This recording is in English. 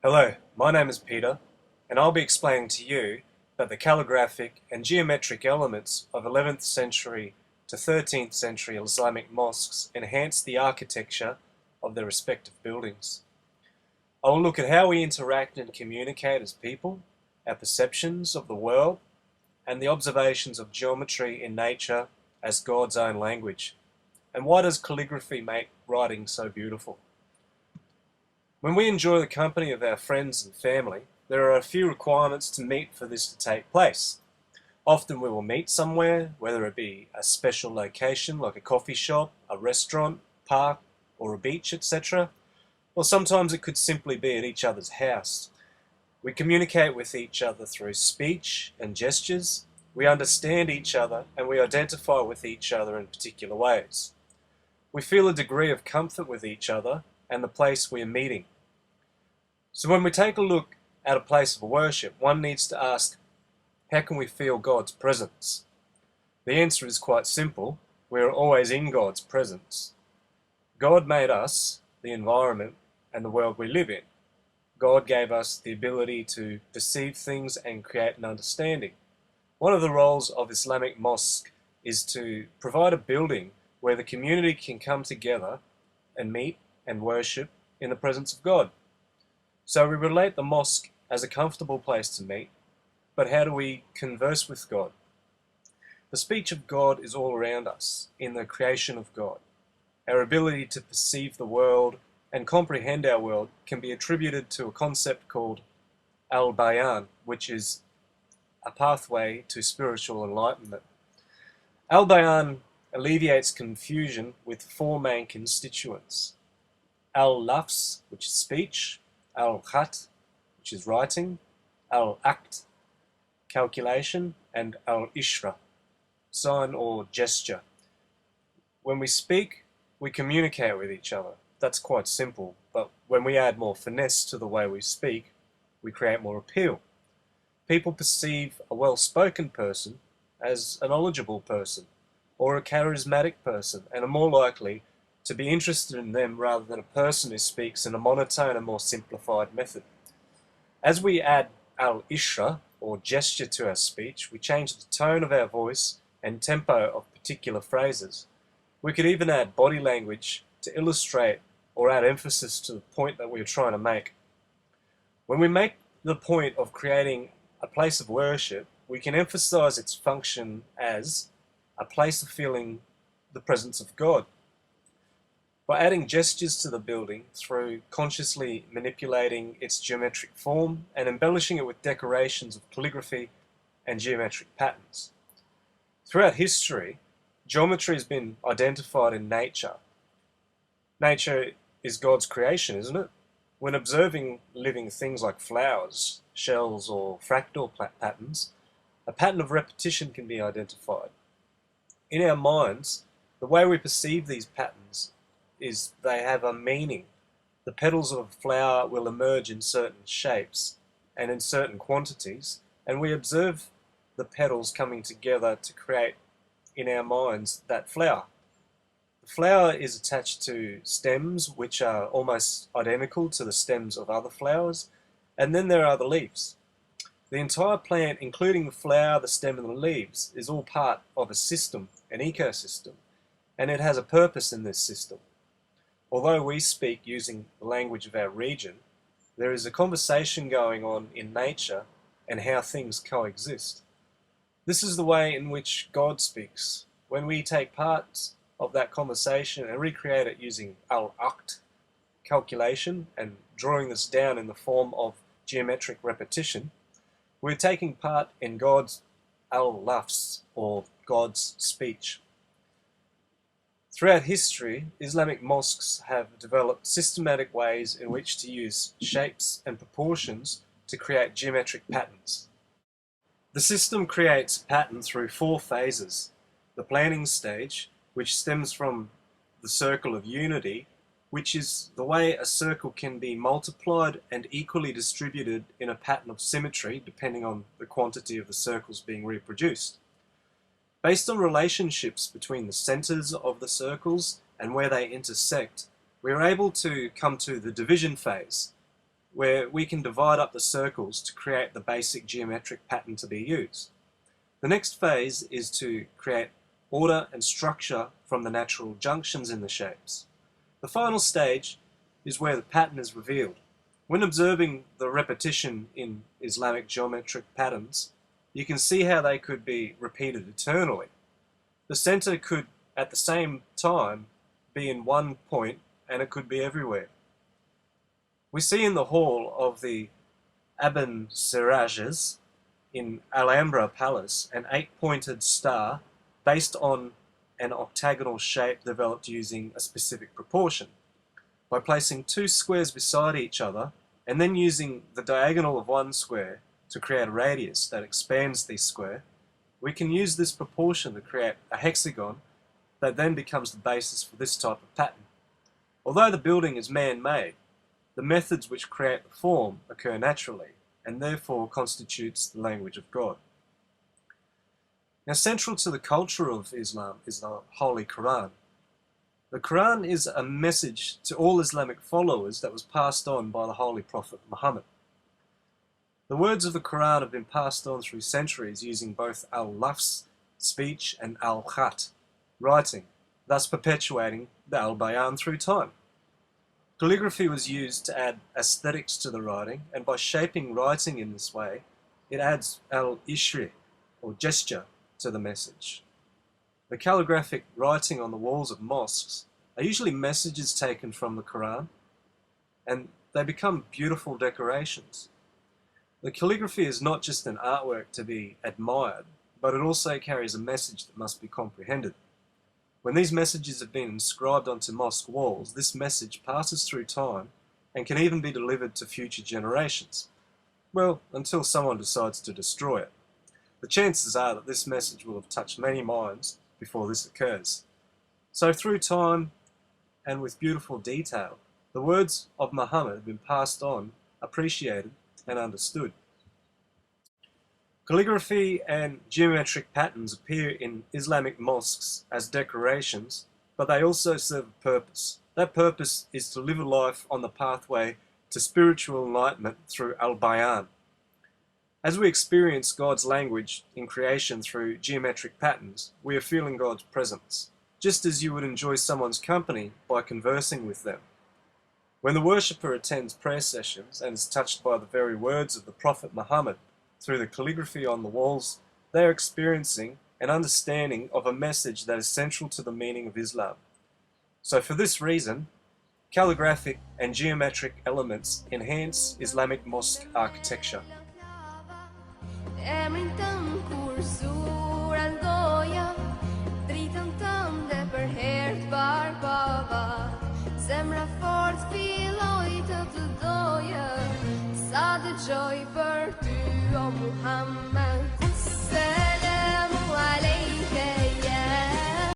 Hello, my name is Peter, and I'll be explaining to you that the calligraphic and geometric elements of 11th century to 13th century Islamic mosques enhance the architecture of their respective buildings. I will look at how we interact and communicate as people, our perceptions of the world, and the observations of geometry in nature as God's own language. And why does calligraphy make writing so beautiful? When we enjoy the company of our friends and family, there are a few requirements to meet for this to take place. Often we will meet somewhere, whether it be a special location like a coffee shop, a restaurant, park, or a beach, etc. Or sometimes it could simply be at each other's house. We communicate with each other through speech and gestures. We understand each other and we identify with each other in particular ways. We feel a degree of comfort with each other and the place we are meeting. So when we take a look at a place of worship, one needs to ask, how can we feel God's presence? The answer is quite simple. We are always in God's presence. God made us, the environment, and the world we live in. God gave us the ability to perceive things and create an understanding. One of the roles of Islamic mosque is to provide a building where the community can come together and meet and worship in the presence of God. So we relate the mosque as a comfortable place to meet, but how do we converse with God? The speech of God is all around us, in the creation of God. Our ability to perceive the world and comprehend our world can be attributed to a concept called al-bayan, which is a pathway to spiritual enlightenment. Al-bayan alleviates confusion with four main constituents. Al-lafz, which is speech, al-khat, which is writing, al-aqt, calculation, and al-ishra, sign or gesture. When we speak, we communicate with each other. That's quite simple, but when we add more finesse to the way we speak, we create more appeal. People perceive a well-spoken person as a knowledgeable person or a charismatic person and are more likely to be interested in them rather than a person who speaks in a monotone and more simplified method. As we add al-ishra, or gesture, to our speech, we change the tone of our voice and tempo of particular phrases. We could even add body language to illustrate or add emphasis to the point that we're trying to make. When we make the point of creating a place of worship, we can emphasize its function as a place of feeling the presence of God. By adding gestures to the building through consciously manipulating its geometric form and embellishing it with decorations of calligraphy and geometric patterns. Throughout history, geometry has been identified in nature. Nature is God's creation, isn't it? When observing living things like flowers, shells, or fractal patterns, a pattern of repetition can be identified. In our minds, the way we perceive these patterns is they have a meaning. The petals of a flower will emerge in certain shapes and in certain quantities, and we observe the petals coming together to create in our minds that flower. The flower is attached to stems which are almost identical to the stems of other flowers, and then there are the leaves. The entire plant, including the flower, the stem, and the leaves, is all part of a system, an ecosystem, and it has a purpose in this system. Although we speak using the language of our region, there is a conversation going on in nature and how things coexist. This is the way in which God speaks. When we take parts of that conversation and recreate it using al-aqt, calculation, and drawing this down in the form of geometric repetition, we're taking part in God's al-lafz, or God's speech. Throughout history, Islamic mosques have developed systematic ways in which to use shapes and proportions to create geometric patterns. The system creates a pattern through four phases. The planning stage, which stems from the circle of unity, which is the way a circle can be multiplied and equally distributed in a pattern of symmetry depending on the quantity of the circles being reproduced. Based on relationships between the centers of the circles and where they intersect, we are able to come to the division phase. where we can divide up the circles to create the basic geometric pattern to be used. The next phase is to create order and structure from the natural junctions in the shapes. The final stage is where the pattern is revealed. When observing the repetition in Islamic geometric patterns, you can see how they could be repeated eternally. The center could, at the same time, be in one point, and it could be everywhere. We see in the hall of the Aben Sirajes in Alhambra Palace an 8-pointed star based on an octagonal shape developed using a specific proportion. By placing two squares beside each other and then using the diagonal of one square to create a radius that expands the square, we can use this proportion to create a hexagon that then becomes the basis for this type of pattern. Although the building is man-made, the methods which create the form occur naturally and therefore constitutes the language of God. Now, central to the culture of Islam is the Holy Quran. The Quran is a message to all Islamic followers that was passed on by the Holy Prophet Muhammad. The words of the Quran have been passed on through centuries using both al-lafz, speech, and al-khat, writing, thus perpetuating the al-bayan through time. Calligraphy was used to add aesthetics to the writing, and by shaping writing in this way, it adds al-ishri, or gesture, to the message. The calligraphic writing on the walls of mosques are usually messages taken from the Quran, and they become beautiful decorations. The calligraphy is not just an artwork to be admired, but it also carries a message that must be comprehended. When these messages have been inscribed onto mosque walls, this message passes through time and can even be delivered to future generations. Well, until someone decides to destroy it. The chances are that this message will have touched many minds before this occurs. So through time and with beautiful detail, the words of Muhammad have been passed on, appreciated, and understood. Calligraphy and geometric patterns appear in Islamic mosques as decorations, but they also serve a purpose. That purpose is to live a life on the pathway to spiritual enlightenment through al-bayan. As we experience God's language in creation through geometric patterns, we are feeling God's presence, just as you would enjoy someone's company by conversing with them. When the worshipper attends prayer sessions and is touched by the very words of the Prophet Muhammad through the calligraphy on the walls, they are experiencing an understanding of a message that is central to the meaning of Islam. So for this reason, calligraphic and geometric elements enhance Islamic mosque architecture. Zemra fort filloj të doje, sa dëgjoj për ty o Muhammed.